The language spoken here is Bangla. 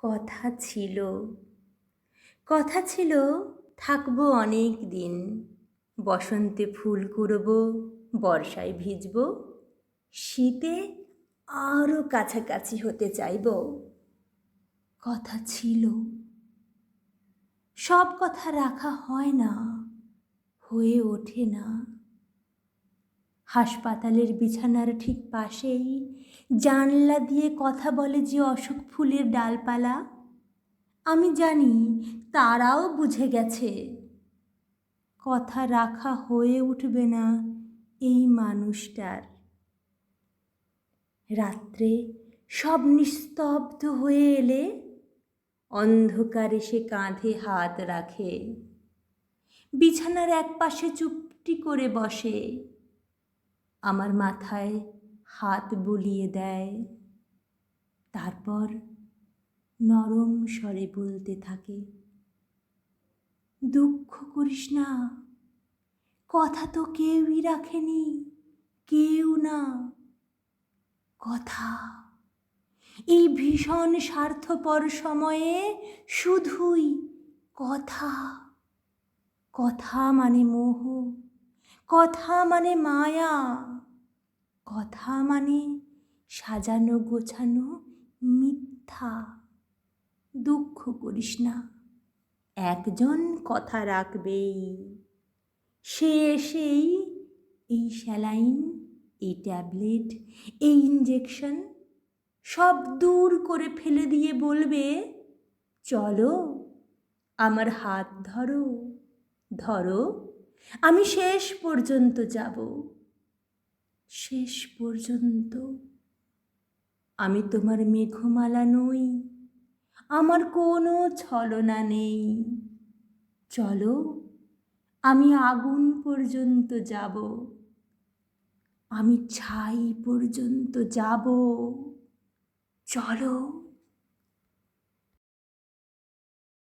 কথা ছিল, কথা ছিল থাকবো অনেক দিন। বসন্তে ফুল কুড়ব, বর্ষায় ভিজব, শীতে আরও কাছাকাছি হতে চাইব। কথা ছিল, সব কথা রাখা হয় না, হয়ে ওঠে না। হাসপাতালের বিছানার ঠিক পাশেই জানলা দিয়ে কথা বলে যে অশোক ফুলের ডালপালা, আমি জানি তারাও বুঝে গেছে কথা রাখা হয়ে উঠবে না এই মানুষটার। রাত্রে সব নিস্তব্ধ হয়ে এলে অন্ধকারে সে কাঁধে হাত রাখে, বিছানার একপাশে চুপটি করে বসে, আমার মাথায় হাত বুলিয়ে দেয়, তারপর নরম স্বরে বলতে থাকে, দুঃখ করিস না, কথা তো কেউই রাখেনি, কেউ না। কথা এই ভীষণ স্বার্থপর সময়ে শুধুই কথা। কথা মানে মোহ, কথা মানে মায়া, কথা মানে সাজানো গোছানো মিথ্যা। দুঃখ করিস না, একজন কথা রাখবেই, সে এসেই এই স্যালাইন, এই ট্যাবলেট, এই ইঞ্জেকশন সব দূর করে ফেলে দিয়ে বলবে, চলো আমার হাত ধরো, ধরো, আমি শেষ পর্যন্ত যাব। শেষ পর্যন্ত। আমি তোমার মেঘমালা নই, আমার কোনো ছলনা নেই। চলো আমি আগুন পর্যন্ত যাব, আমি ছাই পর্যন্ত যাব। চলো।